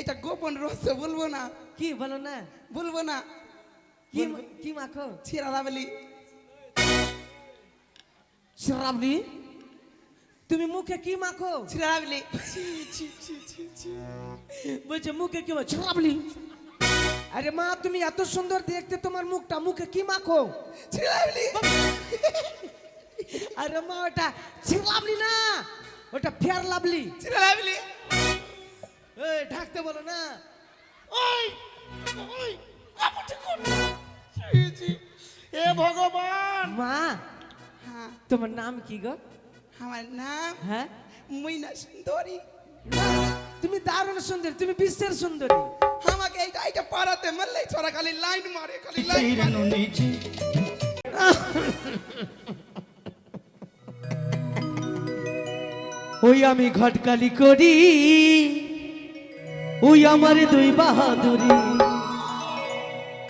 এটা গোপন রহস্য বলবো না। কি বলো না? বলবো না। কি কি মাখো? ছিঁড়া দাবলি। শ্রাবণী, তুমি মুখে কি মাখো? ছিঁড়া দাবলি। বলছে মুখে কি শ্রাবণী? আরে মা, তুমি এত সুন্দর দেখতে, তোমার মুখটা, মুখে কি মাখো? ছিঁড়া দাবলি। আরে মা, ওটা শ্রাবণী না, ওটা ফেয়ার লাভলি। ছিঁড়া দাবলি। এই ঢাকতে বলো না। ওই ওই কাপড়টা কোন? এ ভগবান। মা, হ্যাঁ, তোমার নাম কি গো? আমার নাম হ্যাঁ, মইনা সুন্দরী। তুমি দারুণ সুন্দর, তুমি বিশ্বের সুন্দরী। আমাকে এইটা এইটা পারাতে মারলেই ছড়া খালি লাইন মারে, খালি লাইন মারে। ওই আমি ঘটকালি করি, ওই আমার দুই বাহাদুরি,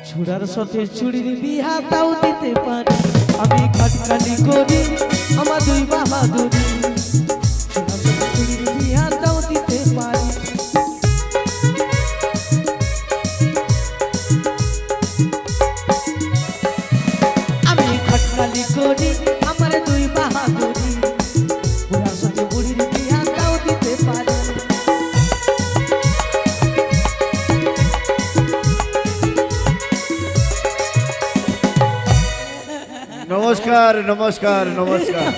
ছুড়ার সাথে চুড়ির বিহা তাও দিতে পারি। আমি ঘটকালি করি, আমার দুই বাহাদুরি, ছুড়ার সাথে চুড়ির বিহা তাও দিতে পারি। আমি ঘটকালি করি, আমার দুই বাহাদুরি, বুড়ার সাথে বুড়ির বিহা তাও দিতে পারি। নমস্কার নমস্কার নমস্কার।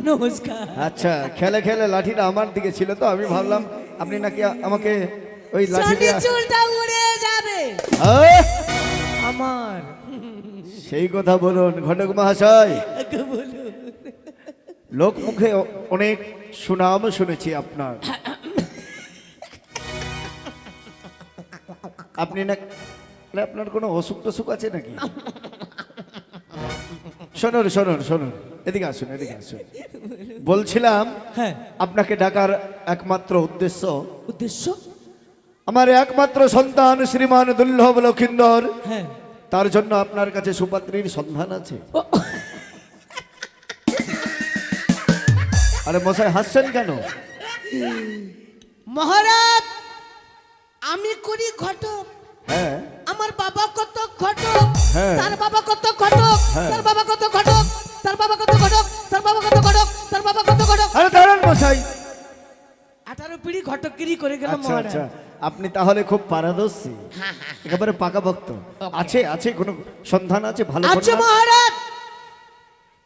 নমস্কার। আচ্ছা, খেলে খেলে লাঠিটা আমার দিকে ছিল, তো আমি ভাবলাম আপনি নাকি আমাকে ওই লাঠি দিয়ে চুলটা উড়ে যাবে আহ! আমার। সেই কথা বলুন ঘটক মহাশয়। বলুন। লোক মুখে অনেক সুনাম শুনেছি আপনার। আপনি না আপনার কোনো অসুখ টসুখ আছে নাকি? শুনুন শুনুন শুনুন, এদিকে আসুন এদিকে আসুন। বলছিলাম হ্যাঁ, আপনাকে ডাকার একমাত্র উদ্দেশ্য, উদ্দেশ্য? আমার একমাত্র সন্তান শ্রীমান দুর্লভ লক্ষিন্দর, হ্যাঁ। তার জন্য আপনার কাছে সুপাত্রীর সন্ধান আছে। আরে মশাই হাসছেন কেন? মহারাজ, আমি করি ঘটক, হ্যাঁ আমার বাবা কত ঘটক, হ্যাঁ। তার বাবা কত ঘটক, হ্যাঁ। তার বাবা কত ঘটক, তার বাবা কত ঘটক, তার বাবা কত ঘটক, তার বাবা কত ঘটক। আরে দাঁড়ান মশাই। 18 পিড়ি ঘটকগিরি করে গেল আচ্ছা মহারাজ। আচ্ছা, আপনি তাহলে খুব পারদর্শী, একেবারে পাকা ভক্ত। আছে আছে কোনো সন্ধান আছে ভালো আচ্ছা কন্যা? মহারাজ,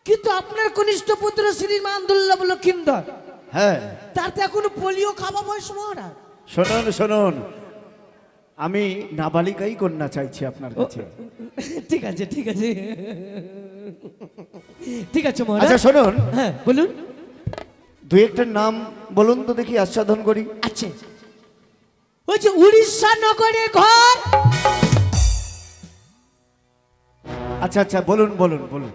কিন্তু আপনার কনিষ্ঠ পুত্র শ্রীমান দুর্লভ লক্ষিন্দর, হ্যাঁ তার তো এখনো পোলিও খাওয়া বয়স মহারাজ। শুনুন শুনুন, আমি নাবালিকাই কন্যা চাইছি আপনার কাছে। ঠিক আছে ঠিক আছে ঠিক আছে মহারাজ। আচ্ছা শুনুন, হ্যাঁ বলুন। দুই একটা নাম বলুন তো দেখি, আস্বাদন করি। আচ্ছা, ওই যে উড়িষ্যা নগরে ঘর। আচ্ছা আচ্ছা বলুন বলুন বলুন।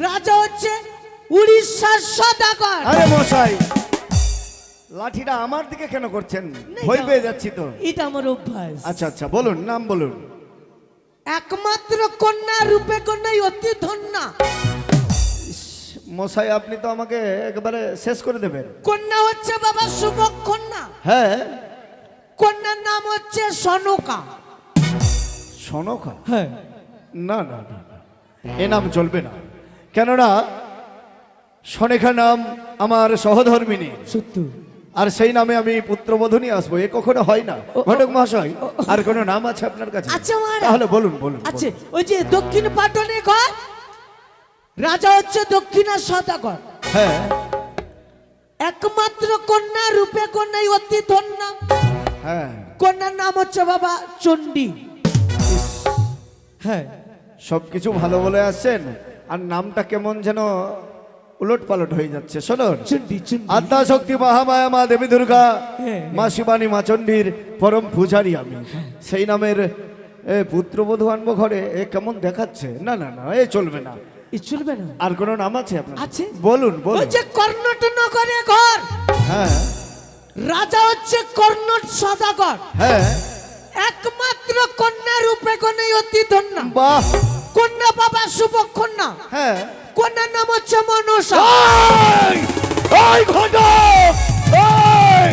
রাজা হচ্ছে উড়িষ্যার সদাগর। আরে মশাই, লাঠিটা আমার দিকে কেন করছেন? ভয় পেয়ে যাচ্ছি তো। এটা আমার অভ্যাস। আচ্ছা আচ্ছা বলুন, নাম বলুন। একমাত্র কন্যা, রূপে কন্যাই অতি ধন্যা। মশাই আপনি তো আমাকে একেবারে শেষ করে দেবেন। কন্যা হচ্ছে বাবা শুভকন্যা, হ্যাঁ। কন্যার নাম হচ্ছে সনকা। সনকা? হ্যাঁ। না না না না, এ নাম চলবে না। কেননা সনেখা নাম আমার সহধর্মিনী, সত্য। আর সেই নামে আমি পুত্রবধূ নিয়ে আসবো, এ কখনো হয় না। ঘটক মহাশয়, আর কোনো নাম আছে আপনার কাছে? আচ্ছা মহারাজ। তাহলে বলুন বলুন। আচ্ছা, ওই যে দক্ষিণ পাটনে ঘর, রাজা হচ্ছে দক্ষিণের সদাগর। হ্যাঁ একমাত্র কন্যা, রূপে কন্যাই অতি ধন্যা। হ্যাঁ। কন্যার নাম হচ্ছে বাবা চণ্ডী। হ্যাঁ। সবকিছু ভালো বলে আসছেন, আর নামটা কেমন যেন উলট পালট হয়ে যাচ্ছে। শুনুন, চণ্ডী চণ্ডী। আদ্যা শক্তি মহামায়া মা দেবী দুর্গা, হ্যাঁ। মা শিবানী মা চণ্ডীর পরম পূজারী আমি। সেই নামের পুত্রবধূ আনবো ঘরে, এ কেমন দেখাচ্ছে? না না না, এ চলবে না। এ চলবে না। আর কোনো নাম আছে আপনার? আছে। বলুন ওই বলুন। যে কর্ণট নগরে ঘর, হ্যাঁ রাজা হচ্ছে কর্ণট সদাগর। হ্যাঁ। একমাত্র কন্যা, রূপে কন্যাই অতি ধন্যা। বাহ। কন্যা বাবা শুভকন্যা, হ্যাঁ। কন্যার নাম হচ্ছে মনসা। ওই ঘটক, ওই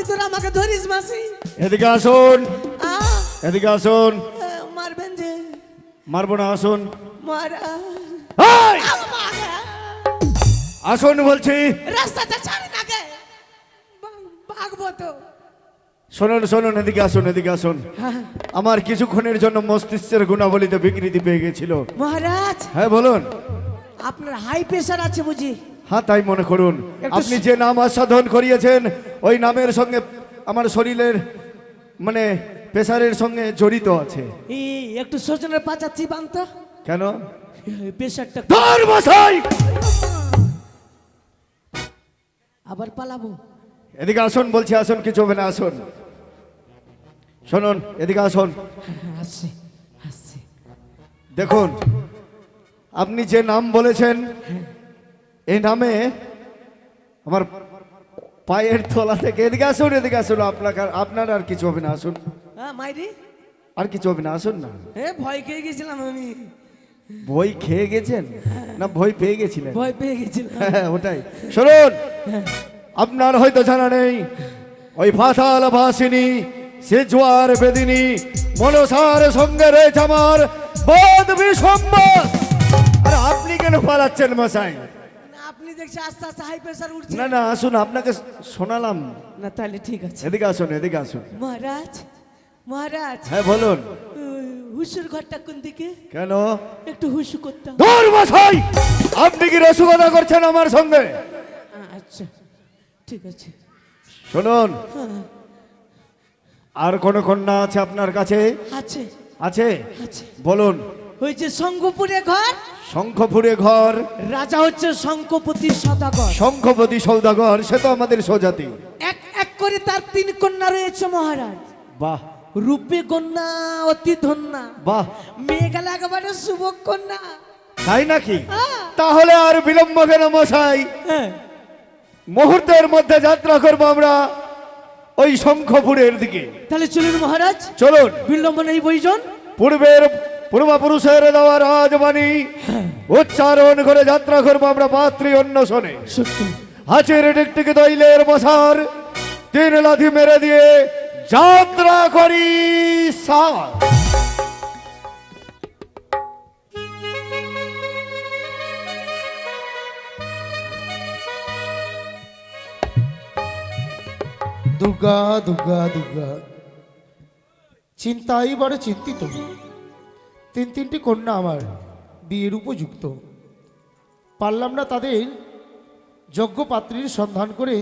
তোরা আমাকে ধরিস মাসি। এদিকে আসুন, আহ, এদিকে আসুন। মারবেন যে। মারবো না, আসুন। মারা এই! আসুন বলছি। রাস্তাটা ছাড়েন আগে, ভাগবো তো। শুনুন শুনুন, এদিকে আসুন, এদিকে আসুন। আমার কিছুক্ষণের জন্য মস্তিষ্কের গুণাবলীতে বিকৃতি পেয়ে গেছিল। মহারাজ, হ্যাঁ বলুন। আপনার হাই প্রেশার আছে বুঝি? হ্যাঁ তাই মনে করুন। একটু আপনি যে নাম আস্বাদন করিয়েছেন ওই নামের সঙ্গে আমার শরীরের মানে প্রেসারের সঙ্গে জড়িত আছে। এই একটু সজনের পাতা চিবান তো। কেন? প্রেশারটা ধর মশাই! আবার পালাবো। এদিকে আসুন বলছি, আসুন, কিছু হবে না, আসুন। শুনুন, এদিকে আসুন। আসছে আসছে। দেখুন, আপনি যে নাম বলেছেন এই নামে আমার পায়ের তলা থেকে, এদিকে আসুন, এদিকে আসুন। আপনার আর কিছু হবে না, আসুন। হ্যাঁ মাইরি, আর কিছু হবে না, আসুন না। ভয় খেয়ে গেছিলাম আমি। ভয় খেয়ে গেছেন না ভয় পেয়ে গেছিলেন? ভয় পেয়ে গেছিলাম। হ্যাঁ ওটাই। শুনুন, আপনার হয়তো জানা নেই ওই পাতাল ভাসিনী সে জোয়ার বেদিনী মনসার সঙ্গে রয়েছে আমার বোধ বিসম্বাদ। আর আপনি কেন পালাচ্ছেন মশাই? না, আপনি দেখছি আস্তে আস্তে হাই প্রেশার উঠছে। না না, আসুন, আপনাকে শোনালাম। না তাহলে ঠিক আছে। এদিকে আসুন, এদিকে আসুন। মহারাজ, মহারাজ, হ্যাঁ বলুন। হুসুর ঘরটা কোন দিকে? কেন? একটু হুসু করতাম। ধর মশাই! আপনি কি রসগোল্লা করছেন আমার সঙ্গে? আচ্ছা ঠিক আছে। শুনুন, হ্যাঁ, আর কোন কন্যা আছে আপনার কাছে? আছে আছে? আছে। বলুন। ওই যে শঙ্কপুরে ঘর, শঙ্খপুরে ঘর, রাজা হচ্ছে শঙ্কপতি সদাগর। শঙ্খপতি সৌদাগর, সে তো আমাদের স্বজাতি। এক এক করে তার 3 কন্যা রয়েছে মহারাজ। বাহ রূপে কন্যা অতি ধন্যা, বাহ, মেয়ে গেল একেবারে শুভ কন্যা। তাই নাকি? হ্যাঁ। তাহলে আর বিলম্ব কেন মশাই? হ্যাঁ, মুহূর্তের মধ্যে যাত্রা করবো আমরা ওই শঙ্খপুরের দিকে। তাহলে চলুন মহারাজ, চলুন। বিলম্ব নেই বৈজন। পূর্বের পূর্বপুরুষের দেওয়া রাজবাণী উচ্চারণ করে যাত্রা করবো আমরা পাত্রী অন্বেষণে। সত্য। হাঁচের টিকটিকি দইলের বসার 3 লাথি মেরে দিয়ে যাত্রা করি সার। দুর্গা দুর্গা দুর্গা, চিন্তাই বড় চিন্তিত। 3টি কন্যা আমার বিয়ের উপযুক্ত, পারলাম না তাদের যোগ্য পাত্রীর সন্ধান করে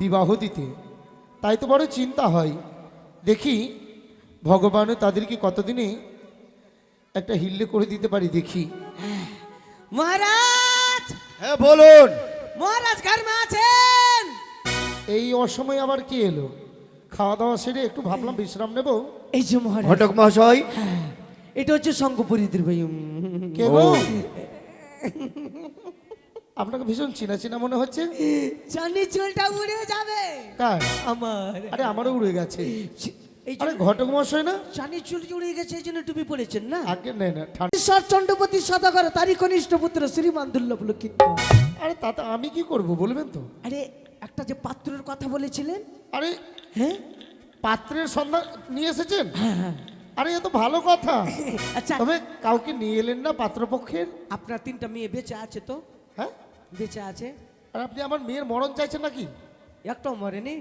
বিবাহ দিতে, তাই তো বড় চিন্তা হয়। দেখি ভগবান তাদেরকে কতদিনে একটা হিল্লে করে দিতে পারি, দেখি। মহারাজ, হ্যাঁ বলুন। মহারাজ ঘর মে আছেন? এই অসময়ে আবার কি এলো? খাওয়া দাওয়া সেরে একটু ভাবলাম বিশ্রাম নেব। এই যে মহারাজ, ঘটক মহাশয়, এটা হচ্ছে শঙ্কপুরীদের ভাই। কে ও। গো? আপনাকে ভীষণ চিনা চিনা মনে হচ্ছে। জানি চুলটা উড়ে যাবে কার? আমার। আরে আমারও উড়ে গেছে। এই আরে ঘটক মশাই না? জানি চুল উড়ে গেছে, এই জন্য টুপি পড়েছেন না? আগে নেই না ঠান্ডা। ঈশ্বর চন্দ্রপতি সদাগর, তারই কনিষ্ঠ পুত্র শ্রীমান দুর্লভ লক্ষিত। আরে তাতে আমি কি করব বলবেন তো? আরে একটা যে পাত্রের কথা বলেছিলেন। আরে হ্যাঁ পাত্রের সন্ধান নিয়ে এসেছেন? আরে এ তো ভালো কথা। আচ্ছা, তবে কাউকে নিয়ে এলেন না পাত্রপক্ষের? আপনার 3টা মেয়ে বেঁচে আছে তো? হ্যাঁ, বেঁচে আছে। আর আপনি আমার মেয়ের মরণ চাইছেন নাকি? একটাও মরেনি।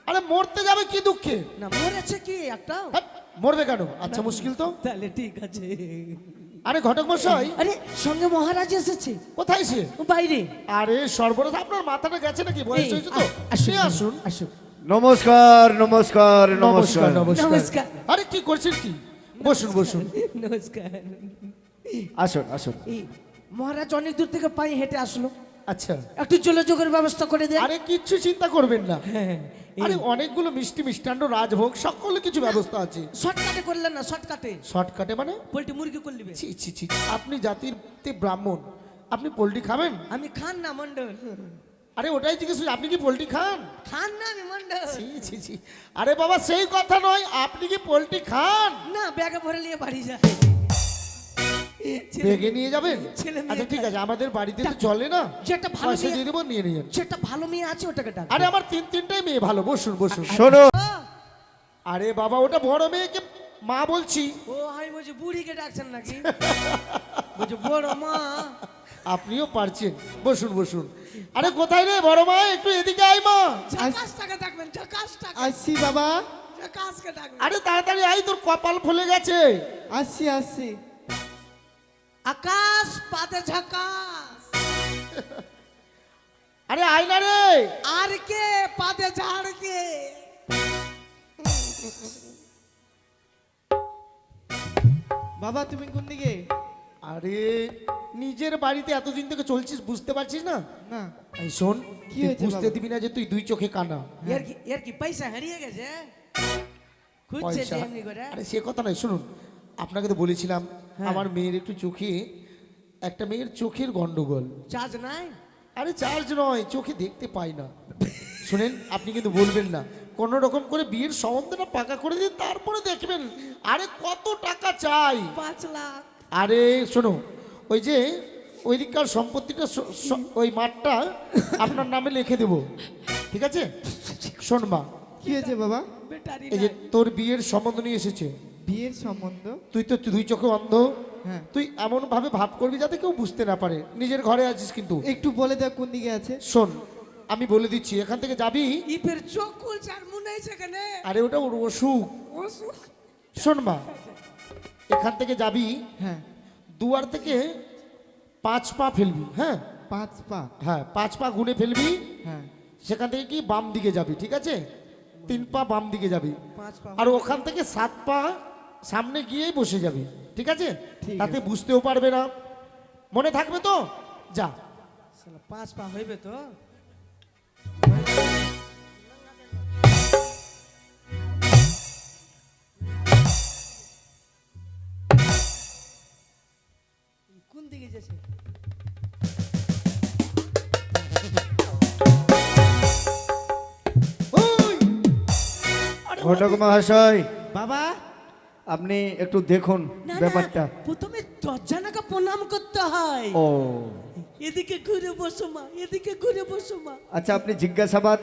আরে মরতে যাবে কি দুঃখে? না মরেছে কি একটাও? হ্যাঁ, মরবে কেন? আচ্ছা মুশকিল তো। তাহলে ঠিক আছে। আরে ঘটক মশাই, আরে সঙ্গে মহারাজ এসেছে। কোথায় সে? ও বাইরে। আরে সর্বনাশ, আপনার মাথাটা গেছে নাকি? বয়স হয়েছে তো। আসুন সে আসুন। আসুন। নমস্কার নমস্কার নমস্কার নমস্কার। নমস্কার। নমস্কার। আরে কি করছেন কি? বসুন বসুন। নমস্কার। আসুন আসুন। এই মহারাজ অনেক দূর থেকে পায়ে হেঁটে আসলো, আচ্ছা, একটু যোগাযোগের ব্যবস্থা করে দেন। আরে কিচ্ছু চিন্তা করবেন না। হ্যাঁ, আরে অনেকগুলো মিষ্টি মিষ্টান্ন রাজভোগ সকলে কিছু ব্যবস্থা আছে। শর্টকাটে করলেন না? শর্টকাটে শর্টকাটে মানে? পোল্ট্রি মুরগি করলিবে। ছি ছি ছি, আপনি জাতির ব্রাহ্মণ, আপনি পোল্ট্রি খাবেন? আমি খান না মন্ডল। আরে ওটাই জিজ্ঞেস করছি, আপনি কি পোল্ট্রি খান? খান না আমি মন্ডল। ছি ছি ছি, আরে বাবা সেই কথা নয়, আপনি কি পোল্ট্রি খান? না ব্যাগে ভরে নিয়ে বাড়ি যায়। বেগে নিয়ে যাবেন? ছেলে মেয়ে আচ্ছা ঠিক একটা- আছে, আমাদের বাড়িতে তো চলে না, যেটা ভালো পয়সা মেয়ে- দিয়ে দেবো, নিয়ে নিয়ে যান। যেটা ভালো মেয়ে আছে ওটাকে ডাক। আরে আমার তিনটাই মেয়ে ভালো, বসুন বসুন। শুনুন, আরে বাবা, ওটা বড় মেয়েকে মা বলছি। ও আমি বলছি বুড়িকে ডাকছেন নাকি? বলছি বড় মা। আপনিও পারছেন, বসুন বসুন। আরে কোথায় রে বড় মা, একটু এদিকে আয় মা। ঝাকাসটাকে ডাকবেন, ঝাকাসটাকে। আসছি বাবা, ঝাকাসকে ডাকবেন। আরে তাড়াতাড়ি আয়, তোর কপাল ফুলে গেছে। আসছি আসছি। আকাশ পাতে ঝাকাস। আরে আয় না রে। আর কে পাতে ঝাড় কে? বাবা তুমি কোন দিকে? আরে নিজের বাড়িতে এতদিন থেকে চলছিস, বুঝতে পারছিস না? না এই শোন, কি তুই হয়েছে বুঝতে বাবা? দিবি না যে তুই দুই চোখে কানা। এর কি পয়সা হারিয়ে গেছে? খুঁজছে পয়সা? যে এমনি করে। আরে সে কথা নয়, শুনুন, আপনাকে তো বলেছিলাম হ্যাঁ। আমার মেয়ের একটু চোখে, একটা মেয়ের চোখের গন্ডগোল। চার্জ নাই? আরে চার্জ নয়, চোখে দেখতে পাই না। শুনেন, আপনি কিন্তু বলবেন না, কোন রকম করে বিয়ের সম্বন্ধটা পাকা করে দিন, তারপরে দেখবেন। আরে কত টাকা চাই? 5 লাখ। আরে শোনো, ওই যে ওই দিককার সম্পত্তিটা, ওই মাঠটা আপনার নামে লিখে দেব, ঠিক আছে? শোন মা, কি হয়েছে বাবা? ব্যাটারি এই যে তোর বিয়ের সম্বন্ধ নিয়ে এসেছে, বিয়ের সম্বন্ধ? তুই তো দুই চোখে অন্ধ, হ্যাঁ। তুই এমন ভাবে ভাব করবি যাতে কেউ বুঝতে না পারে। নিজের ঘরে আছিস কিন্তু। একটু বলে দেখ কোন দিকে আছে। শোন, আমি বলে দিচ্ছি, এখান থেকে যাবি। ইপের চোখ খুলছে আর মনে হয়েছে এখানে আরে ওটা ওর অসুখ। অসুখ। শোন মা, এখান থেকে যাবি, হ্যাঁ। দুয়ার থেকে 5 পা ফেলবি। হ্যাঁ 5 পা? হ্যাঁ, 5 পা গুনে ফেলবি। হ্যাঁ। সেখান থেকে কি বাম দিকে যাবি, ঠিক আছে? 3 পা বাম দিকে যাবি, 5 পা। আর ওখান থেকে 7 পা সামনে গিয়েই বসে যাবি, ঠিক আছে? ঠিক তাতে বুঝতেও পারবে না। মনে থাকবে তো? যা। শালা 5 পা হইবে তো? কোন দিকে যাচ্ছে? ওই! আরে ঘটক মহাশয়, বাবা আপনি একটু দেখুন না, না, ব্যাপারটা। প্রথমে দরজানাকে প্রণাম করতে হয়। ও এদিকে ঘুরে বসো মা, এদিকে ঘুরে বসো মা। আচ্ছা, আপনি জিজ্ঞাসাবাদ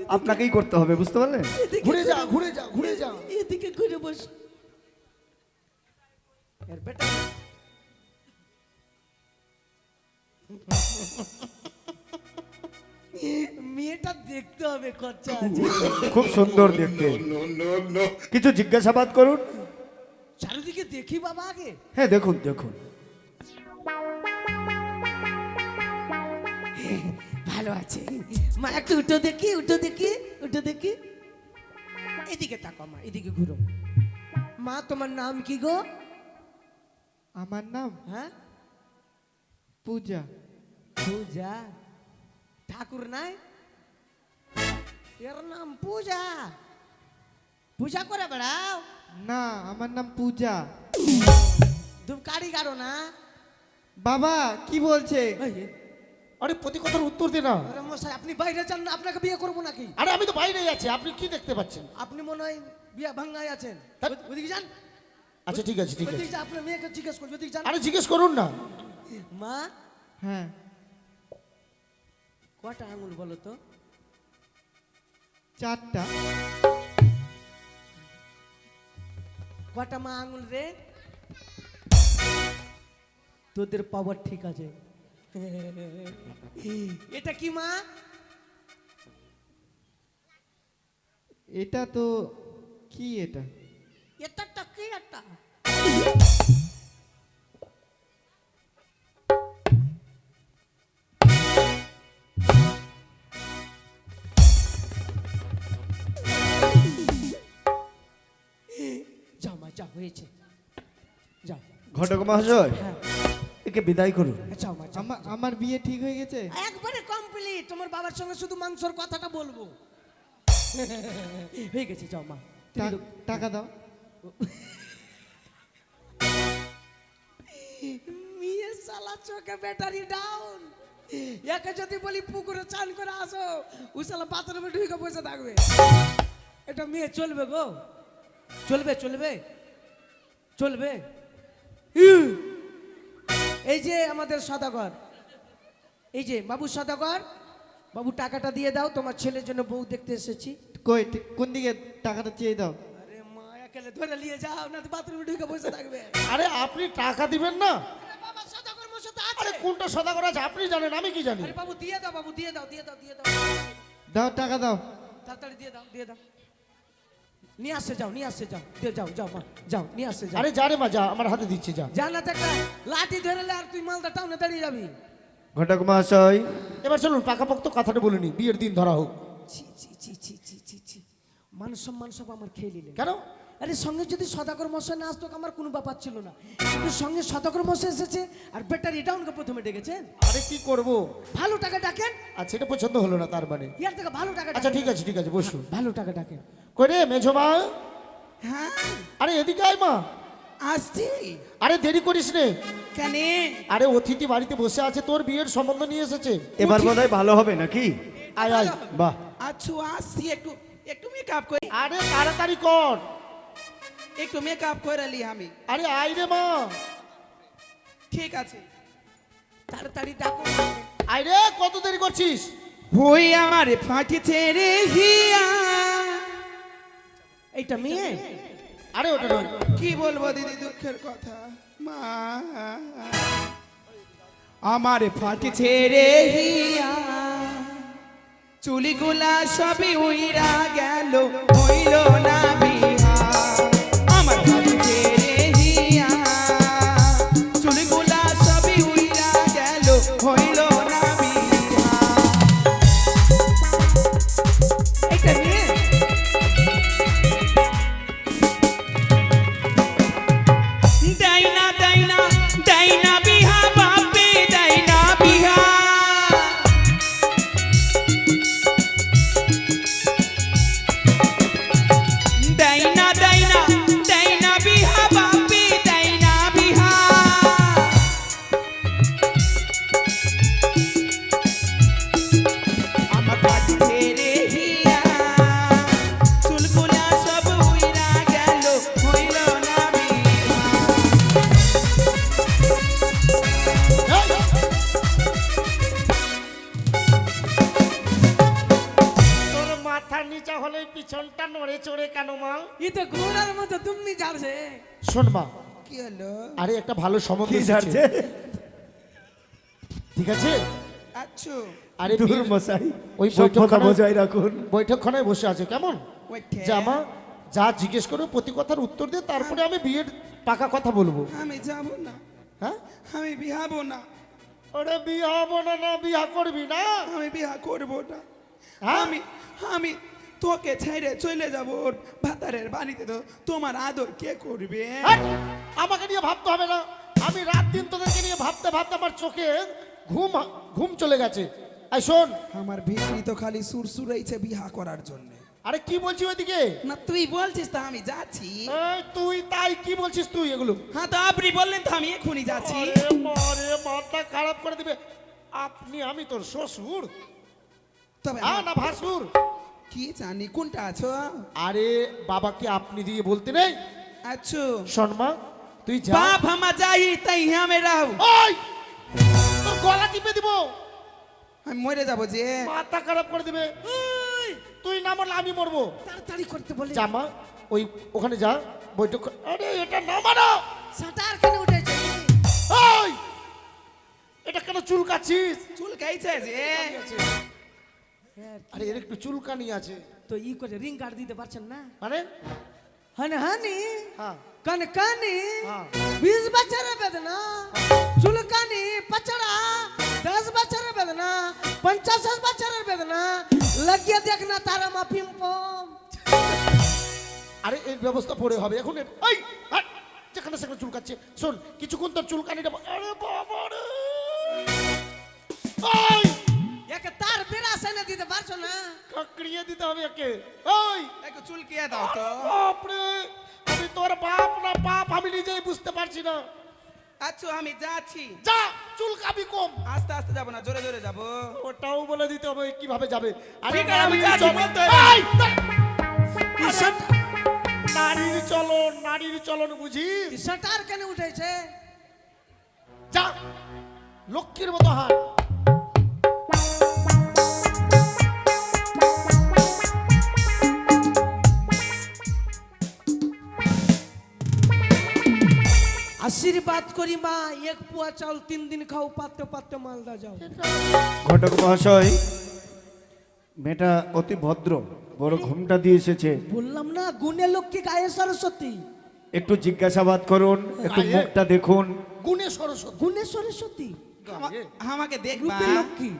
আপনাকেই করতে হবে, বুঝতে পারলেন? এদিকে ঘুরে যা, ঘুরে যা, ঘুরে যা। এদিকে ঘুরে বসো। এর বেটা মেয়েটা দেখতে হবে খরচা আছে। খুব সুন্দর দেখতে। কিছু জিজ্ঞাসাবাদ করুন। চারিদিকে দেখি বাবা আগে। হ্যাঁ, দেখুন দেখুন। ভালো আছে মা, একটু উঠো দেখি, উঠো দেখি, উঠো দেখি। এদিকে তাকো মা, এদিকে ঘুরো। মা তোমার নাম কি গো? আমার নাম হ্যাঁ, পূজা। পূজা। ঠাকুর নাই? এর নাম পূজা। পূজা করে বেড়াও? না, আমার নাম পূজা। তুমি কারিগারো না? বাবা কি বলছে? আরে প্রতি কথার উত্তর দে না। আরে মশাই, আপনি বাইরে যান না, আপনাকে বিয়ে করবো নাকি? আরে আমি তো বাইরেই আছি, আপনি কি দেখতে পাচ্ছেন? আপনি মনে হয় বিয়ে ভাঙ্গায় আছেন। তা- ওদিকে যান, আচ্ছা ঠিক আছে, ঠিক আছে। ওদিকে যান, আপনার মেয়েকে জিজ্ঞেস করুন। ওদিকে যান। আরে জিজ্ঞেস করুন না। মা হ্যাঁ। কটা আঙুল বলো তো? 4টা। কটা মা আঙুল রে? তোদের পাওয়ার ঠিক আছে। এটা কি মা? এটা তো কি এটা? এটা কি একটা? যাও মা, যা হয়েছে, যাও। ঘটক মহাশয়, হ্যাঁ, একে বিদায় করুন। যাও মা, যাও। আমার বিয়ে ঠিক হয়ে গেছে? একবারে কমপ্লিট। তোমার বাবার সঙ্গে শুধু মাংসর কথাটা বলবো। হয়ে গেছে, যাও মা। তুমি তো- টাকা দাও। মেয়ে শালা চোখে ব্যাটারি ডাউন। একে যদি বলি পুকুরে চান করে আসো, ও শালা বাথরুমে ঢুকে বসে থাকবে। এটা মেয়ে চলবে গো? চলবে চলবে চলবে? এই যে আমাদের সদাগর, এই যে বাবু সদাগর, বাবু টাকাটা দিয়ে দাও, তোমার ছেলের জন্য বউ দেখতে এসেছি। কই কোন দিকে টাকাটা চেয়ে দাও? আরে মা, একেলে ধরে নিয়ে যাও, না তো বাথরুমে ঢুকে বসে থাকবে। আরে আপনি টাকা দিবেন না? আরে বাবা, সদাগর মশাই তো আরে আছে। কোনটা সদাগর আছে আপনি জানেন, আমি কি জানি? আরে বাবু দিয়ে দাও, বাবু দিয়ে দাও, দিয়ে দাও, দিয়ে দাও, দাও টাকা দাও। তাড়াতাড়ি দিয়ে দাও, দিয়ে দাও। নিয়ে আসছে যাও, নিয়ে আসছে যাও, দিয়ে যাও, যাও মা, যাও নিয়ে আসছে যাও। আরে যা রে মা, যা, আমার হাতে দিচ্ছি, যা। জানাতে একটা লাঠি ধরেলে আর তুই মালদা টাউনে দাঁড়িয়ে যাবি। ঘটক মহাশয়, এবার চলুন পাকাপোক্ত কথাটা বলে নি, বিয়ের দিন ধরা হোক। ছি ছি ছি ছি ছি ছি ছি, মান সম্মান সব আমার খেয়ে নিলেন। কেন? আরে সঙ্গে যদি সদাগর মশাই না আসতো আমার কোনো ব্যাপার ছিল না, কিন্তু সঙ্গে সদাগর মশাই এসেছে আর ব্যাটারি ডাউনকে প্রথমে ডেকেছেন। আরে কি করব? ভালো টাকা ডাকেন। আচ্ছা এটা পছন্দ হলো না তার মানে? ইয়ার থেকে ভালো টাকা আচ্ছা ডাকেন। ঠিক আছে, ঠিক আছে, বসুন। ভালো টাকা ডাকেন। কই রে মেঝো মা? হ্যাঁ আরে এদিকে আয় মা। আসছি। আরে দেরি করিস নে। কেন? আরে অতিথি বাড়িতে বসে আছে, তোর বিয়ের সম্বন্ধ নিয়ে এসেছে। এবার বোধহয় ভালো হবে নাকি? আয় আয়। বাহ, আচ্ছা আসছি, একটু একটু মেকআপ করি, আরে তাড়াতাড়ি কর। একটু মেকআপ করে লি আমি। আরে আয় রে মা। ঠিক আছে। তাড়াতাড়ি ডাকো। আয় রে, কত দেরি করছিস? হই আমার ফাটিছে রে হিয়া। এইটা মেয়ে? আরে ওটা নয়। কি বলবো দিদি, দুঃখের কথা। মা আমার ফাটিছে রে হিয়া, চুলিগুলা সবই উইরা গেল, হইল না বিহা। আমার ফাটিছে রে হিয়া, চুলিগুলা সবই উইরা গেল, হইল না বিহা। এইটা মেয়ে? ডাইনা ডাইনা ডাইনা বিহা বাপে, ডাইনা বিহা। ডাইনা ডাইনা ডাইনা বিহা বাপে, ডাইনা বিহা। আমার বাড়ি ছেড়ে হিয়া, চুলগুলা সব উইরা গেল, হইল না বিহা। তোর মাথার নিচা হলে পিছনটা নড়ে চড়ে কেন মা? ই তো ঘোড়ার মতো তুমি যাচ্ছে। শোন মা, কি হলো? আরে একটা ভালো সম্বন্ধ কি এসেছে। ঝাড়ছে? ঠিক আছে? আচ্ছা আরে দূর বিয়ের- মশাই, ওই সভ্যতা বৈঠকখানায়- বজায় রাখুন। বৈঠকখানায় বসে আছে, কেমন? ওইটে। জামা যা জিজ্ঞেস করো প্রতি কথার উত্তর দিয়ে তারপরে আমি বিয়ের পাকা কথা বলবো। আমি যাব না, হ্যাঁ? আমি বিহাবো না, ওরে বিয়ে হবো না, না বিয়া করবি না? আমি বিহা করব না। হ্যাঁ? আমি আমি তোকে ছেড়ে চলে যাব ওর ভাতারের বাড়িতে, তো তোমার আদর কে করবে? হ্যাঁ? আমাকে নিয়ে ভাবতে হবে না, আমি রাত দিন তোদেরকে নিয়ে ভাবতে ভাবতে আমার চোখে ঘুম ঘুম চলে গেছে। আই শোন, আমার ভিতরি তো খালি সুরসুরাইছে বিহা করার জন্য। আরে কি বলছি ওইদিকে? না তুই বলছিস তো আমি যাচ্ছি। এই, তুই তাই কি বলছিস তুই এগুলো? হ্যাঁ তো আপনি বললেন তো আমি এখনই যাচ্ছি। আরে বারে, মাথা খারাপ করে দিবে। আপনি, আমি তোর শ্বশুর? তবে হ্যাঁ না ভাসুর? কি জানি কোনটা আছো? আরে বাবাকে আপনি দিয়ে বলতে নেই। আচ্ছা শোন মা, তুই যা। বাপ হামা যাই তাই হামে রাও, ওই তোর গলা টিপে দিব, আমি মরে যাব যে। মাথা খারাপ করে দিবে। তুই না মরলে আমি মরবো। তাড়াতাড়ি করতে বলে। জামা ওই ওখানে যা, বৈঠক আরে এটা না মানো। সাটার কেন উঠেছে? ওই এটা কেন চুলকাচ্ছিস? চুল খাইছে যে। আরে এর একটু চুলকানি আছে। তো ই করে রিং কার্ড দিতে পারছেন না? মানে? হানি হানি হ্যাঁ कनकानी हाँ। 20 बच्चे बेदना चुलकानी पचड़ा 10 बच्चे बेदना 50 बच्चे बेदना लगिए देखना तारा मा पिंपम। আরে এই ব্যবস্থা পরে হবে এখন। এই হাট, যেখানে সেখানে চুলকাচ্ছে। শোন কিছুক্ষণ তোর চুলকানিটা আরে বাবা রে। ওই एक तार बिना से न दिते पारछो ना কাকড়িয়ে দিতে হবে একে। ওই একটু চুল কে দাও তো। বাপরে, আমি তোর বাপ না বাপ আমি নিজেই বুঝতে পারছি না। আচ্ছা আমি যাচ্ছি। যা, চুলকাবি কম। আস্তে আস্তে যাবো না, জোরে জোরে যাবো। ওটাও বলে দিতে হবে কিভাবে যাবে। আরে ঠিক আছে, আমি নারীর যাচ্ছি, চলন- বলতে হবে। এই, নারীর চলন বুঝিস? सटार केने उठे छे যা লক্ষ্মীর মতো হাট। আশীর্বাদ করি মা, এক পোয়া চাউল 3 দিন খাও, পাত্র পাত্র মালদা যাও। ঘটক মহাশয়, মেয়েটা অতি ভদ্র, বড় ঘুমটা দিয়ে এসেছে, বললাম না গুণে লক্ষ্মী গায়ে সরস্বতী। একটু জিজ্ঞাসাবাদ করুন, একটু মুখটা দেখুন। গুণে সরস্বতী। গুণে সরস্বতী, আমাকে দেখবা রূপে লক্ষ্মী।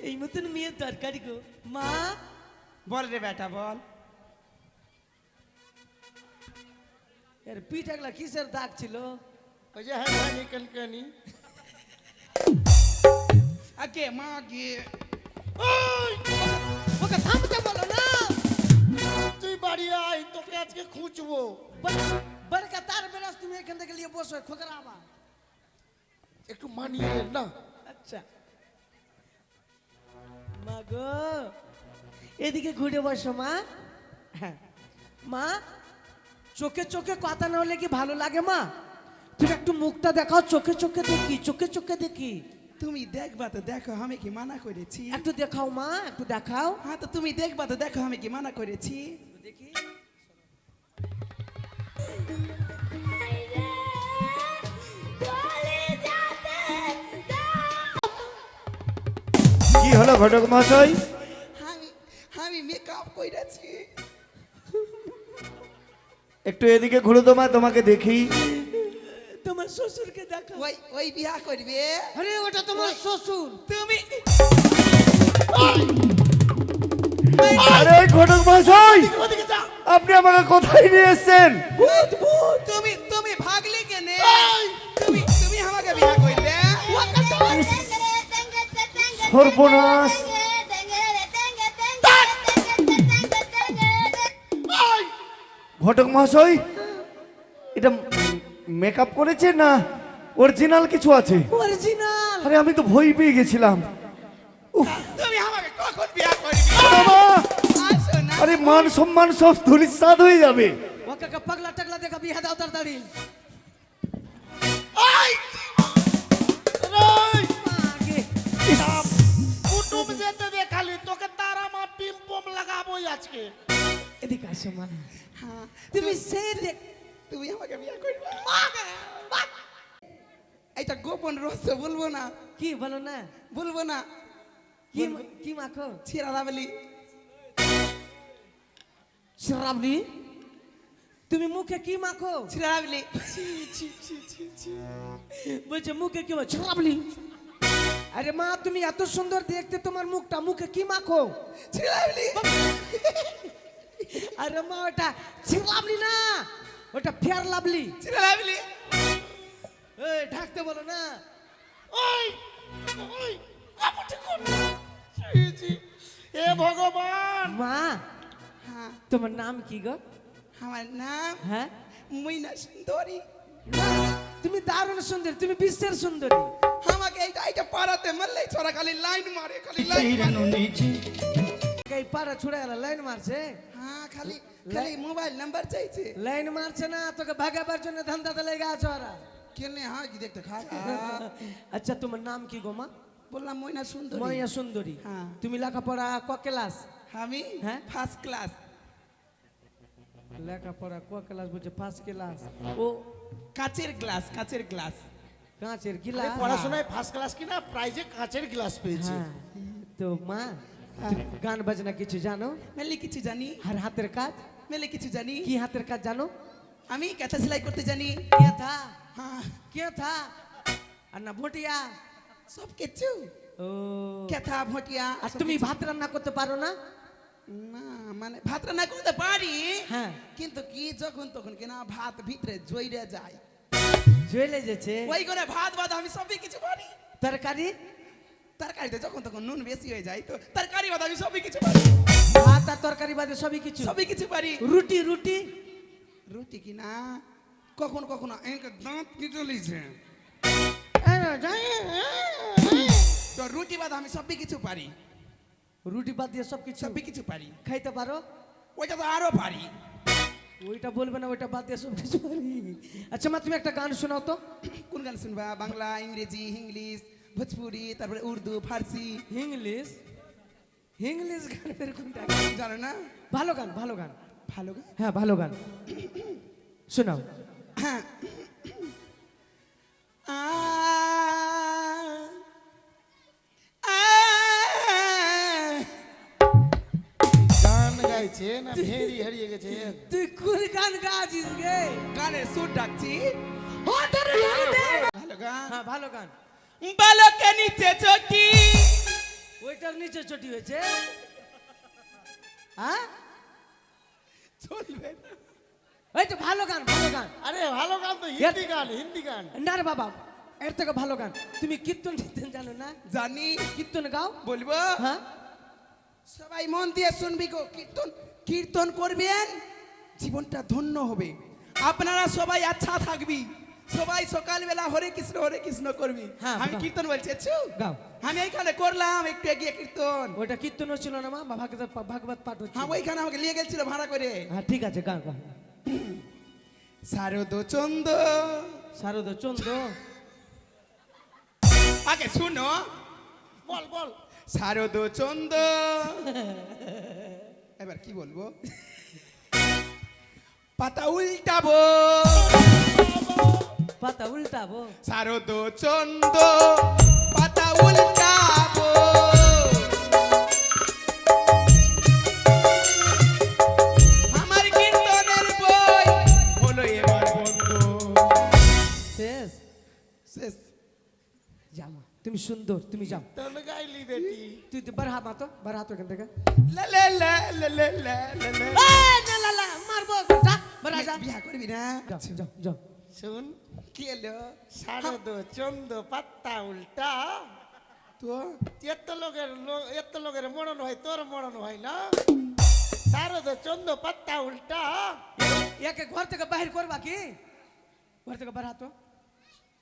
এই মতন মেয়ের দরকারি গো মা। বল রে বেটা বল। এর পিঠ একলা কিসের দাগ ছিল? ওই যে হ্যাঁ নিকলকানি। আগে মা গে ওকে থামতে বলো না। তুই বাড়ি আয়, তোকে আজকে খুঁজবো। বড়কা তার বেরাস, তুমি এখান থেকে নিয়ে বসো, খোকরা আবার একটু মানিয়ে নেন না। আচ্ছা মা গো, এদিকে ঘুরে বসো মা। হ্যাঁ মা, চোখে চোখে কথা না হলে কি ভালো লাগে মা? তুমি একটু মুখটা দেখাও, চোখে চোখে দেখি, চোখে চোখে দেখি। তুমি দেখবা তো দেখো, আমি কি মানা করেছি? একটু দেখাও মা, একটু দেখাও। হ্যাঁ তো তুমি দেখবা তো দেখো, আমি কি মানা করেছি? দেখি কি হলো ঘটক মহাশয়? আমি আমি মেকআপ করেছি। একটু এদিকে ঘুরে তো মা, তোমাকে দেখি। তোমার শ্বশুরকে দেখাও। ওই বিয়া করবে? আরে ওটা তোমার শ্বশুর। তুমি আরে ওই ঘটক মহাশয়, আপনি আমাকে কোথায় নিয়ে এসেছেন? তুমি তুমি ভাগলি কেনে? তুমি তুমি আমাকে বিয়া করলে? সর্বনাশ! ঘটক মহাশয়, এটা মেকআপ করেছে না অরিজিনাল কিছু আছে? অরিজিনাল। আরে আমি তো ভয় পেয়ে গেছিলাম। উফ, তুমি আমাকে কখন বিয়া করবে? বাবা! আসো না। আরে মান সম্মান সব ধূলিসাৎ হয়ে যাবে। ওকে পাগলা টাগলা দেখা বিয়ে দাও তাড়াতাড়ি। আগে কুটুম যেতে দে খালি, তোকে তারা মা পিম পম লাগাবোই আজকে। এদিকে আসো মা। হ্যাঁ, তুমি সেই দেখ। তুমি আমাকে বিয়া করবে? এটা গোপন রহস্য, বলবো না। কি বলো না? বলবো না। কি কি মাখো? ছিড়া বলি। শ্রাবণী, তুমি মুখে কি মাখো? ছিড়া বলি। বলছে মুখে কি মাখো? শ্রাবণী। আরে মা, তুমি এত সুন্দর দেখতে, তোমার মুখটা, মুখে কি মাখো? ছিড়া বলি। আরে মা, ওটা শ্রাবণী না, ওটা ফেয়ার লাভলি। ছিড়া বলি। এই ঢাকতে বলো না। ওই ওই কাপড়টা কোন? ছি, ছি। এ ভগবান! মা, হ্যাঁ, তোমার নাম কি গো? আমার নাম হ্যাঁ, মইনা সুন্দরী। তুমি দারুণ সুন্দর, তুমি বিশ্বের সুন্দরী। আমাকে এইটা এইটা পারাতে মারলেই ছড়া খালি লাইন মারে, খালি লাইন মারে। এই পাড়া ছুড়ে গেল, লাইন মারছে। হ্যাঁ, খালি খালি মোবাইল নাম্বার চাইছে। লাইন মারছে না, তোকে ভাগাবার জন্য ধান্দাতে লেগে আছো ওরা। কেনে হ্যাঁ কি দেখতে খারাপ। আচ্ছা, তোমার নাম কি গো মা? বললাম মইনা সুন্দরী। মাইয়া সুন্দরী। হ্যাঁ। তুমি লেখাপড়া ক ক্লাস? আমি হ্যাঁ? First class. লেখাপড়া ক ক্লাস বলছে? First class. ও কাচের গ্লাস, কাচের গ্লাস। কাঁচের আরে গিলাস। পড়াশোনায় ফার্স্ট ক্লাস কিনা, প্রাইজে কাঁচের গ্লাস পেয়েছে। হ্যাঁ। তো মা, তুমি গান বাজনা কিছু জানো? মেলে কিছু জানি। আর হাতের কাজ? মেলে কিছু জানি। কি হাতের কাজ জানো? আমি কাঁথা সেলাই করতে জানি। কে থা? হ্যাঁ, কে থা? আর না ভটিয়া? সব কিছু। ও, কেথা ভটিয়া। আর তুমি ভাত রান্না করতে পারো না? না, মানে ভাত রান্না করতে পারি। হ্যাঁ। কিন্তু কি যখন তখন কিনা ভাত ভিতরে জইরে যায়। জ্বলে যেছে। ওই করে ভাত ভাত আমি সবই কিছু পারি। তরকারি? তরকারিতে যখন তখন নুন বেশি হয়ে যায়, তো তরকারি ভাত আমি সবই কিছু পারি। ভাত আর তরকারি বাদে সবই কিছু? সবই কিছু পারি। রুটি? রুটি? রুটি কি না, কখনো কখনো দাঁত কি চলিছে, তো রুটি বাদ আমি সবই কিছু পারি। রুটি বাদ দিয়ে সব কিছু? সবই কিছু পারি। খাইতে পারো? ওইটা তো আরো পারি। ওইটা বলবে না, ওইটা বাদ দিয়ে সব কিছু পারি। আচ্ছা মা, তুমি একটা গান শোনাও তো। কোন গান শুনবা? বাংলা, ইংরেজি, ইংলিশ, ভোজপুরি, তারপরে উর্দু, ফার্সি? ইংলিশ ইংলিশ গান বের কোনটা? জানো না? ভালো গান, ভালো গান। ভালো গান। হ্যাঁ ভালো গান শোনাও। হ্যাঁ। আ আ গান গাইছে না ভেরি হারিয়ে গেছে? তুই কোন গান গাছিস গে? গানের সুর ডাকছি। ভালো গান। হ্যাঁ ভালো গান। বালকে নিচে চটি। ওইটার নিচে চটি হয়েছে। হ্যাঁ চলবে না। ওই তো ভালো গান, ভালো গান। আরে ভালো গান তো হিন্দি গান, হিন্দি গান। না রে বাবা, এর থেকে ভালো গান। তুমি কীর্তন টীর্তন জানো না? জানি। কীর্তন গাও। বলবো? হ্যাঁ সবাই মন দিয়ে শুনবি গো। কীর্তন কীর্তন করবেন, জীবনটা ধন্য হবে। আপনারা সবাই আচ্ছা থাকবি। সবাই সকালবেলা হরে কৃষ্ণ করবি। হ্যাঁ, আমি গাও। কীর্তন বলছি আচ্ছা? গাও। আমি এইখানে করলাম একটু এগিয়ে কীর্তন। ওইটা কীর্তন ছিল না মা, ভাগবত পাঠ হচ্ছে। হ্যাঁ, ওইখানে আমাকে নিয়ে গেছিল ভাড়া করে। হ্যাঁ ঠিক আছে, গান গান। শারদ চন্দ। শারদ চন্দ্র। আগে শুনো। বল বল। শারদ চন্দ। এবার কি বলবো? পাতা উল্টাবো। পাতা উল্টাবো। শারদ চন্দ পাতা উল্টাবো। আমার কীর্তনের বই হলো এবার বন্ধ। শেষ। শেষ। যাও মা, তুমি সুন্দর, তুমি যাও। তোর গাইলি বেটি। তুই তো বার হাত মাতো, বার হাত এখান থেকে। লা লা লা লা লা লা লা লা। এই, না লা লা, মারবো যা, বার যা। বিয়া করবি না? যাও যাও যাও। শুন, কি এলো? শারদ চন্দ পাত্তা উল্টা। তো এত লোকের মরণ হয়, তোর মরণ হয় না? শারদ চন্দ পাত্তা উল্টা। একে ঘর থেকে বাহির করবা কি? ঘর থেকে বার হাতো।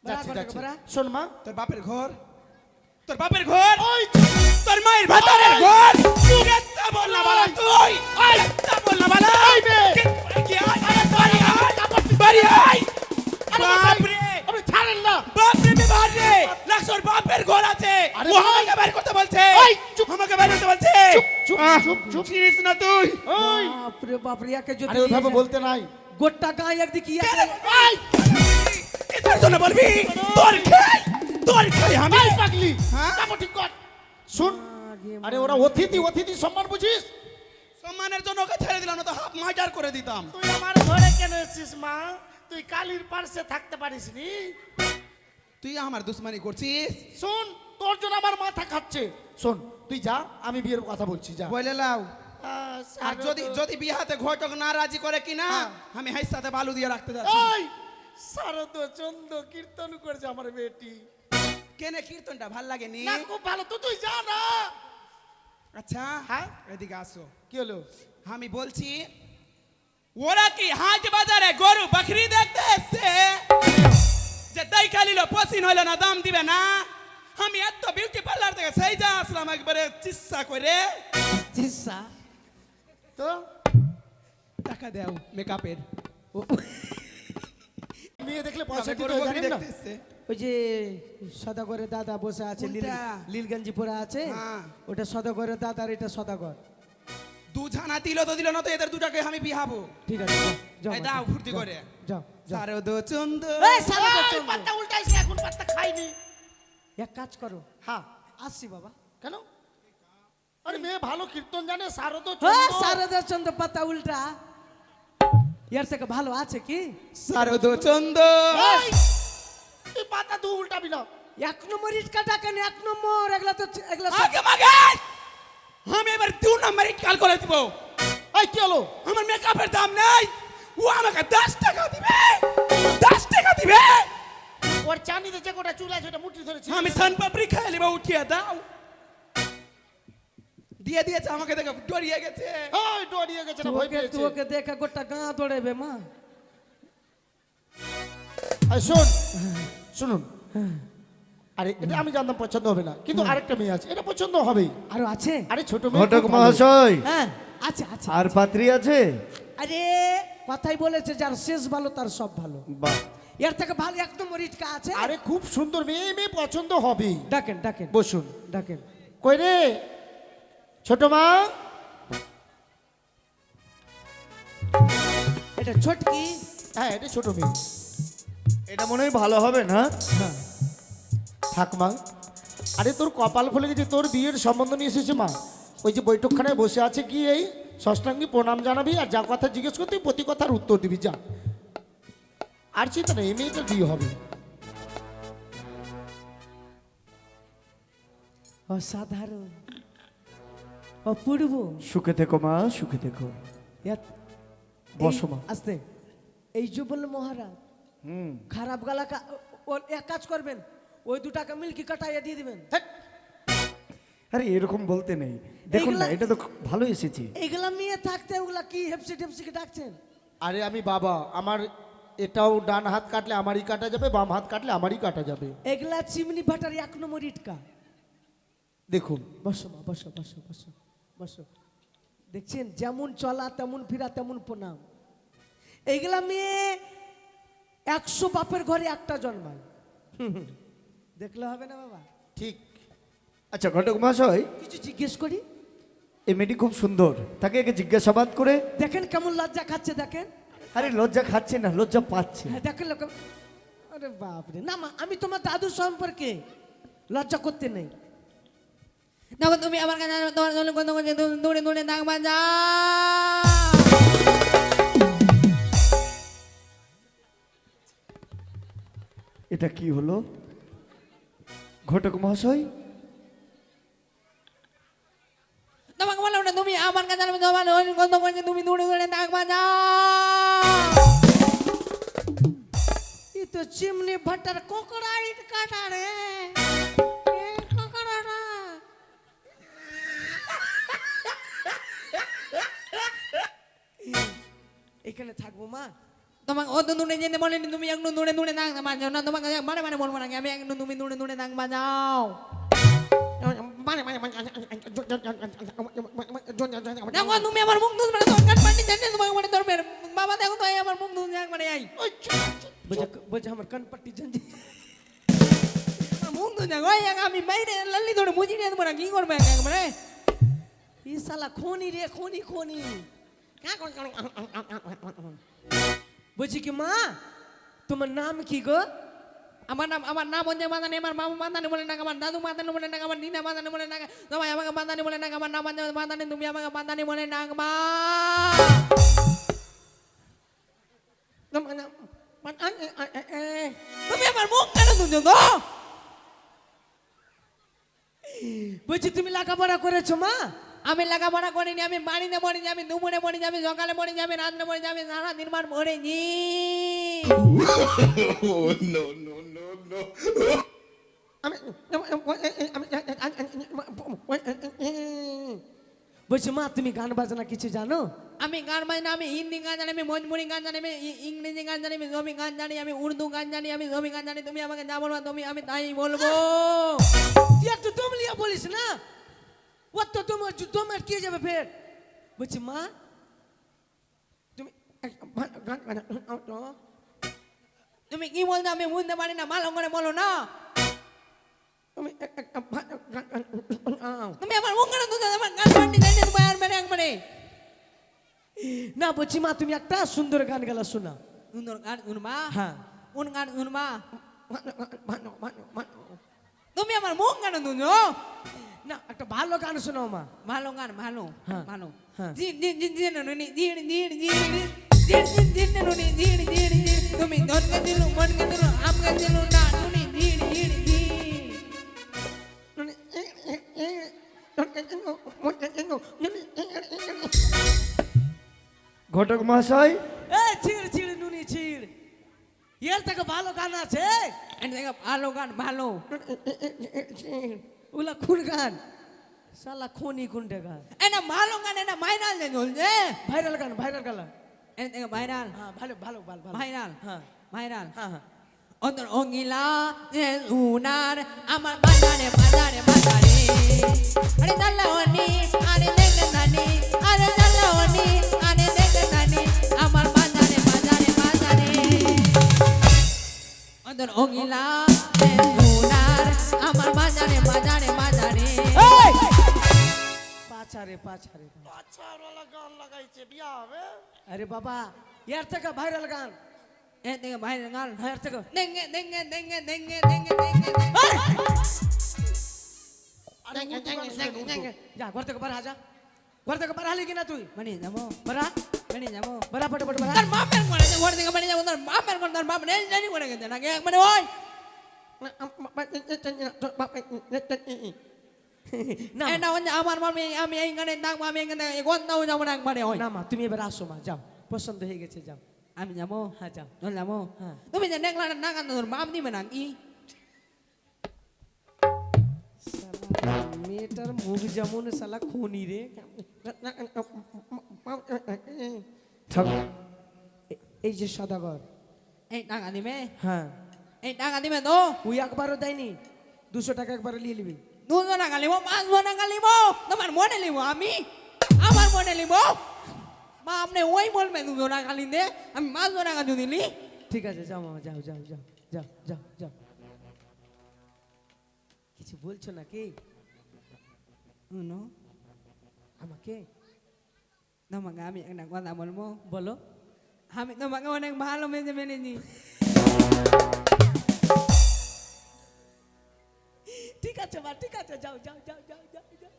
যাচ্ছি, ঘর থেকে যাচ্ছি। বাড়া। শোন মা, তোর বাপের ঘর, তোর বাপের ঘর, তোর মায়ের ভাতারের ঘর। কেত্তা বল না বালা তুই। কেত্তা বল না বালা। কি আয়? বাড়ি আয়। বাড়ি আয়। বাপরে। আমি ছাড়েন না। বাপরে বিভার রে। লাক্সর বাপের ঘর আছে। আরে ও আমাকে বের করতে বলছে। এই, চুপ। আমাকে বের করতে বলছে। চুপ, চুপ, চুপ। চিনিস না তুই? ওই, বাপরে বাপরে, একে যদি আরে ওইভাবে বলতে নাই। গোটা গায়ে একদিকে এই, কিসের জন্য বলবি? তোর খাই আমি। এই পাগলি, হ্যাঁ? কাপড় ঠিক কর। শুন, আরে ওরা অতিথি সম্মান বুঝিস? সম্মানের জন্য ওকে ছেড়ে দিলাম, না তো হাফ মার্ডার করে দিতাম। তুই আমার ঘরে কেন এসেছিস মা? তুই কালির পার্শ্বে থাকতে পারিস নি? তুই আমার দুশ্মনী করছিস। শোন, তোর জন্য আমার মাথা খাচ্ছে। শোন, তুই যা, আমি বিয়ের কথা বলছি, যা। বলে লাও। আর শারদ- যদি বিহাতে ঘটক না রাজি করে কিনা, হ্যাঁ। আমি হাইসাতে বালু দিয়ে রাখতে যাচ্ছি। ওই শারদ চন্দ কীর্তন করেছে আমার বেটি। কেনে কীর্তনটা ভাল লাগেনি? না, খুব ভালো তো, তুই যা না। আচ্ছা হ্যাঁ? এদিকে আসো। কি হলো? আমি বলছি, ওরা কি হাট বাজারে গরু বকরি দেখতে এসছে? যে দাই খালিল পসিন হইল না, দাম দিবে না? আমি এত বিউটি পার্লার থেকে সেই যা আসলাম একবারে চিৎসা করে। চিসা। তো টাকা দাও মেকআপের। মেয়ে দেখলে পয়সা দিতে গরু হয়, বকরি জানেন না? দেখতে এসছে। ওই যে সদাগরের দাদা বসে আছে, কোনটা? নীল গঞ্জি পরে আছে। হ্যাঁ। ওটা সদাগরের দাদা, আর এটা সদাগর। দু জানা দিল তো দিল না, তো এদের দুটাকে আমি বিহাবো। ঠিক আছে, যাও, যাও এই মা, দাও যাও, ফুর্তি যাও, করে। যাও যাও। শারদ চন্দ। এই, শারদ এই, চন্দ্র। পাত্তা উল্টাইছে, এখন পাত্তা খাইনি। এক কাজ করো, হ্যাঁ, আসছি বাবা। কেন? আরে মেয়ে ভালো কীর্তন জানে, শারদ হ্যাঁ, চন্দ। শারদা চন্দ্র পাতা উল্টা। এর থেকে ভালো আছে কি? শারদ চন্দ। এই, তুই পাতা দু উল্টাবি না। এক নম্বর ইটকা ডাকেন, এক নম্বর। এগুলা তো এগুলা সব- আগে মাগে আমি এবার 2 নম্বর কাল করে দিব। এই কি হলো? আমার মেকআপের দাম নাই, ও আমাকে 10 টাকা দিবে। 10 টাকা দিবে। ওর চাঁদিতে যে গোটা চুল আছে ওটা মুঠি ধরেছি। আমি সানপাপড়ি খেয়ে নিব, উঠিয়ে দাও। দিয়ে দিয়েছে আমাকে, দেখে ডরিয়ে গেছে। ওই ডরিয়ে গেছে না, ভয় তোকে পেয়েছে। তোকে দেখে গোটা গাঁ দৌড়াবে মা। এই শোন, শুনুন, আরে এটা আমি জানতাম পছন্দ হবে না, কিন্তু আরেকটা মেয়ে আছে, এটা পছন্দ হবেই। আরো আছে? আরে ছোট মেয়ে, ঘটক খুব ভালো। মহাশয়, হ্যাঁ আছে আছে। আর পাত্রী আছে? আরে কথাই বলেছে যার শেষ ভালো তার সব ভালো। বাহ, এর থেকে ভালো এক নম্বর ইটকা আছে। আরে খুব সুন্দর মেয়ে, মেয়ে পছন্দ হবে। ডাকেন ডাকেন বসুন। ডাকেন। কই রে ছোট মা? এটা ছোটকি। হ্যাঁ, এটা ছোট মেয়ে। এটা মনে হয় ভালো হবে না? হ্যাঁ। থাক মা। আরে তোর কপাল খুলে গেছে, তোর বিয়ের সম্বন্ধ নিয়ে এসেছে মা। ওই যে বৈঠকখানায় বসে আছে, কি এই ষষ্ঠাঙ্গী প্রণাম জানাবি আর যা কথা জিজ্ঞেস করতে প্রতি কথার উত্তর দিবি, যা। আর চিন্তা নেই, এই মেয়েটার বিয়ে হবে। অসাধারণ, অপূর্ব। সুখে থেকো মা, সুখে থেকো। বসো মা। আস্তে। এই যে বললো মহারাজ খারাপ গালা এক কাজ করবেন, ওই 2 টাকা মিল্কি কাটাইয়া দিয়ে দিবেন। আরে এরকম বলতে নেই, দেখুন না, এইগুলা- এটা তো খুব ভালো এসেছে। এগুলা মেয়ে থাকতে ওগুলা কি হেপসি টেপসিকে ডাকছেন? আরে আমি বাবা, আমার এটাও ডান হাত কাটলে আমারই কাটা যাবে, বাম হাত কাটলে আমারই কাটা যাবে। এগুলা চিমনি ভাটার 1 নম্বর ইটকা। দেখুন। বসো মা, বসো বসো বসো বসো। দেখছেন যেমন চলা তেমন ফিরা তেমন প্রণাম। এইগুলা মেয়ে 100 বাপের ঘরে একটা জন্মায়। দেখলে হবে না বাবা? ঠিক। আচ্ছা ঘটক মহাশয়, কিছু জিজ্ঞেস করি। এই মেয়েটি খুব সুন্দর, তাকে একে জিজ্ঞাসাবাদ করে। দেখেন কেমন লজ্জা খাচ্ছে, দেখেন। আরে লজ্জা খাচ্ছে না, লজ্জা পাচ্ছে। হ্যাঁ দেখেন লোক। আরে বাপরে, না মা, আমি তোমার দাদু সম্পর্কে লজ্জা করতে নেই। তখন তুমি আমার কাছে আসবে, তোমার জন্য কত করছে, তুমি দৌড়ে দৌড়ে নাক বাজা। এটা কি হলো ঘটক মহাশয়? তোমাকে বললাম না তুমি আমার কাছে আসবে, তোমার জন্য কত করছে, তুমি দৌড়ে দৌড়ে নাক বাজা। এই তো চিমনি ভাটার কোকড়া ইট কাটা রে। এ কোকড়াটা। এখানে থাকবো মা। তোমাকে অত দূরে যেতে বলেনি, তুমি একটু দূরে দূরে নাক বাজাও না। তোমাকে মানে মানে বলবো নাকি আমি একটু তুমি দূরে দূরে নাক বাজাও। দেখো তুমি আমার মুখ দুধ মানে দরকার পানি জানে তোমাকে মানে ধরবে। বাবা দেখো তো আমার মুখ দুধ একবারে আই বলছে আমার কানপাটি ঝঞ্ঝি। মুখ দুধ ওই আমি বাইরে লাল্লি ধরে মুজি নিয়ে দেবো না, কি করবে একবারে? ই শালা খনি রে, খনি খনি। বলছি কি মা, তোমার নাম কি গো? আমার নাম হচ্ছে মাদানি, আমার মামা মাদানি বলে না, আমার দাদু মাদানি বলে না, আমার দিদা মাদানি বলে না, তোমায় আমাকে মাদানি বলে না, আমার নাম হচ্ছে মাদানি, তুমি আমাকে মাদানি বলে না। মা তুমি আমার মুখ কেন দুটো তো? বলছি তুমি লেখাপড়া করেছো মা? আমি লেখাপড়া করিনি, আমি বাড়িতে পড়েছি, আমি দুপুরে পড়েছি, আমি সকালে পড়েছি, আমি রাত্রে পড়েছি, আমি সারাদিন বার পড়েছি। বলছি মা তুমি গান বাজনা কিছু জানো? আমি গান বাজনা, আমি হিন্দি গান জানি, আমি ভোজপুরি গান জানি, আমি ইংরেজি গান জানি, আমি জমি গান জানি, আমি উর্দু গান জানি, আমি জমি গান জানি। তুমি আমাকে যা বলবো তুমি আমি তাই বলবো। তুই একটু দমলিয়া বলিস না, ও তো তোমার কি যাবে ফের। বলছি মা তুমি তুমি কি বলছো আমি বুঝতে পারি না, ভালো করে বলো না। তুমি আমার মুখ কেন দুধ, আমার গান বাড়ি জানি তোমার একবারে একবারে। না বলছি মা তুমি একটা সুন্দর গান গেলা শোনা। সুন্দর গান শুনবা? হ্যাঁ। কোন গান শুনবা? তুমি আমার মুখ কেন দুধো? না একটা ভালো গান শোনাও মা। ভালো গান, ভালো হ্যাঁ, ভালো। হ্যাঁ। তুমি ধরকে দিল মনকে দিল আমকে দিল না তুমি ধীর ধীর ধীর। ঘটক মহাশয়, এ ছিড় ছিড় নুনি ছিড়, এর থেকে ভালো গান আছে। ভালো গান ভালো। ওগুলা খুন গান, শালা খনি কুন্ডে গান। এটা ভালো গান, এটা ভাইরাল যে চলছে। ভাইরাল গান, ভাইরাল গান। এটা ভাইরাল, হ্যাঁ ভালো ভালো ভালো ভালো। ভাইরাল, হ্যাঁ ভাইরাল। হ্যাঁ হ্যাঁ। অন্তর অঙ্গিলা যে উনার আমার বাজারে বাজারে বাজারে। আরে দালাওয়ানি আরে দেখে নানি, আরে দালাওয়ানি আরে দেখে নানি আমার বাজারে অগিলা সোনার আমার বাজারে বাজারে বাজারে পাছারে পাছারে আচ্ছা ওরা গান লাগাইছে বিয়া হবে আরে বাবা ইয়ার থেকে ভাইরাল গান এ দেখে বাইরে গাল হ্যাঁ এর থেকে দেঙ্গে দেঙ্গে দেঙ্গে দেঙ্গে দেঙ্গে দেঙ্গে আরে উর্দু গান শোনেন, উর্দু। যা ঘর থেকে বার যা ঘর থেকে বার হালি কিনা তুই মানে যাবো বারা মানে যাবো বারা পটে পটে বারা তার বাপের করে ঘর থেকে মানে যাবো তার বাপের করে তার বাপ নেই জানি করে গেছে নাকি মানে ওই না এটা হচ্ছে আমার মামি আমি এইখানে থাকবো আমি এখানে কোথাও যাবো না একবারে ওই না মা তুমি এবার আসো মা যাও পছন্দ হয়ে গেছে যাও আমি যাবো হ্যাঁ যাও চল যাবো হ্যাঁ। তুমি যে দেখলা না কান তোর বাপ দিবে নাকি মেয়েটার মুখ যেমন শালা খুনি রে এই যে সদাগর এই টাকা দিবে হ্যাঁ এই টাকা দিবে তো ওই একবারও দেয়নি 200 টাকা একবারে নিয়ে নিবি 200 টাকা লিবো 500 টাকা লিবো তোমার মনে লিবো আমি আমার মনে লিবো মা আপনি ওই বলবে 200 টাকা লিন্দে আমি 500 টাকা দিয়ে দিলি ঠিক আছে যাও মামা যাও যাও যাও যাও যাও যাও কিছু বলছো নাকি নো আমাকে তোমাকে আমি একটা কথা বলবো বলো আমি তোমাকে অনেক ভালো মেজে মেনেছি ঠিক আছে মা ঠিক আছে যাও যাও যাও যাও যাও যাও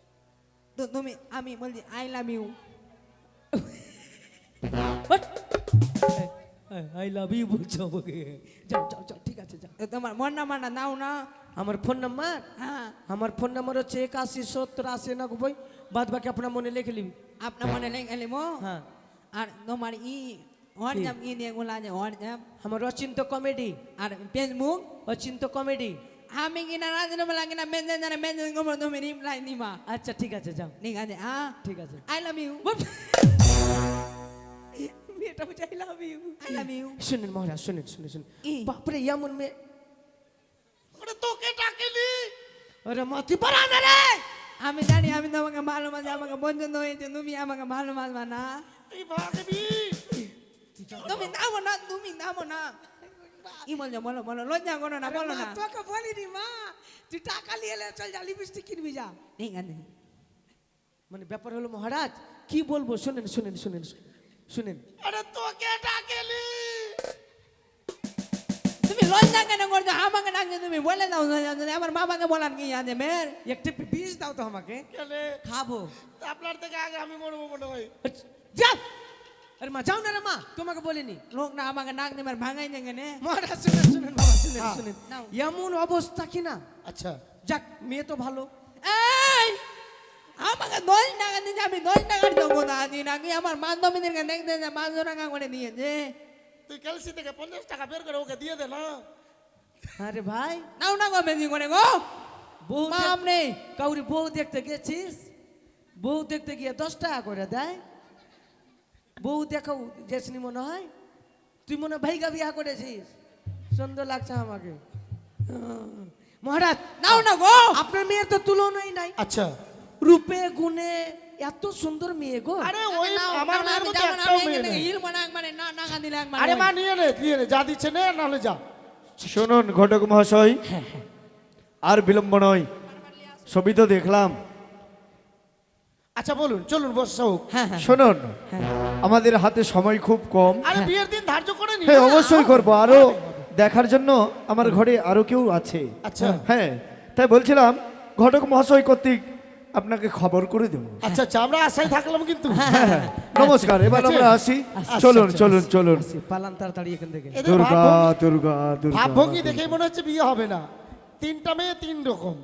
তো তুমি আমি বলছি I love you I love you বলছো আমাকে যাও যাও যাও ঠিক আছে যাও তোমার মন নাম্বারটা দাও না আমার ফোন নাম্বার হ্যাঁ আমার ফোন নাম্বার হচ্ছে 81708090 বাদ বাকি আপনার মনে লিখে নিবি আপনার মনে লেগে লিবো হ্যাঁ আর তোমার হোয়াটসঅ্যাপ দিয়ে গুলো আছে হোয়াটসঅ্যাপ আমার অচিন্ত কমেডি আর ফেসবুক অচিন্ত কমেডি আমি কিনা রাজনবেলা কিনা মেসেঞ্জারে মেসেজ করবো তুমি রিপ্লাই দিবা আচ্ছা ঠিক আছে যাও ঠিক আছে হ্যাঁ ঠিক আছে আই লাভ ইউ মেয়েটা বলছে I love you I love you শুনেন মহারাজ শুনেন শুনেন শুনেন কি? বাপরে এমন মেয়ে ওরে তোকে ডাকেনি আরে মাতি পারা না রে আমি জানি আমি তোমাকে ভালোবাসি আমাকে পছন্দ হয়েছে তুমি আমাকে ভালোবাসবা না তুই ভাগবি তুমি নামো না তুমি নামো না কি বলছো বলো বলো লজ্জা করো না বলো না তোকে বলিনি মা তুই টাকা নিয়ে এলে চল যা লিপস্টিক কিনবি যা ঠিক আছে মানে ব্যাপার হলো মহারাজ কি বলবো শুনেন শুনেন শুনেন শুনেন আরে তোকে ডাকেনি তুমি লজ্জা কেন করছো আমাকে ডাকছো তুমি বলে দাও আমার বাবাকে বলার কি আছে মেয়ের একটা বিষ দাও তো আমাকে কেলে খাবো আপনার থেকে আগে আমি মরবো মনে হয় যা আরে মা যাও না রে মা তোমাকে বলিনি লোকটা আমাকে ডাক দেবার ভাঙাই দেবে না মহারাজ শুনেন শুনেন বাবা শুনেন হ্যাঁ। শুনেন নাও। এমন অবস্থা কি না আচ্ছা যাক মেয়ে তো ভালো এই আমাকে 10 টাকা দিয়েছে আমি 10 টাকার যোগ্যতা আছি নাকি আমার বান্ধবীদেরকে দেখতে যে 500 টাকা করে দিয়েছে তুই ক্যালসি থেকে 50 টাকা বের করে ওকে দিয়ে দে না আরে ভাই নাও না গো বেশি করে গো বউ মাম নেই কাউরি বউ দেখতে গেছিস বউ দেখতে গিয়ে 10 টাকা করে দেয় বউ দেখাও যেসনি মনে হয় তুই মনে হয় ভাইগা বিয়া করেছিস সুন্দর লাগছে আমাকে মহারাজ নাও না গো আপনার মেয়ের তো তুলনাই নাই আচ্ছা রূপে গুণে এত সুন্দর মেয়ে গো আরে ওই নাও, আমার নাও, মেয়ের আমি মতো যাবো না, একটাও আমি মেয়ে এখানে নেই হিল বানা একবারে না টাকা দিলে একবারে আরে ওই। মা নিয়ে নে যা দিচ্ছে নে নাহলে যা শুনুন ঘটক মহাশয় আর বিলম্ব নয় ছবি তো দেখলাম আচ্ছা বলুন চলুন বসা হোক হ্যাঁ হ্যাঁ শুনুন আমাদের হাতে সময় খুব কম আরে বিয়ের দিন ধার্য করে নি হ্যাঁ অবশ্যই করবো আরো দেখার জন্য আমার ঘরে আরো কেউ আছে আচ্ছা। হ্যাঁ তাই বলছিলাম ঘটক মহাশয় কর্তৃক আপনাকে খবর করে দেবো আচ্ছা আচ্ছা আমরা আশায় থাকলাম কিন্তু হ্যাঁ হ্যাঁ নমস্কার এবার আচ্ছা। আমরা আসি আচ্ছা, চলুন আচ্ছা, চলুন চলুন আসি, পালান তাড়াতাড়ি এখান থেকে এদের দুর্গা ভাবভঙ্গি- দুর্গা দুর্গা ভাবভঙ্গি দেখেই মনে হচ্ছে বিয়ে হবে না 3টা মেয়ে 3 রকম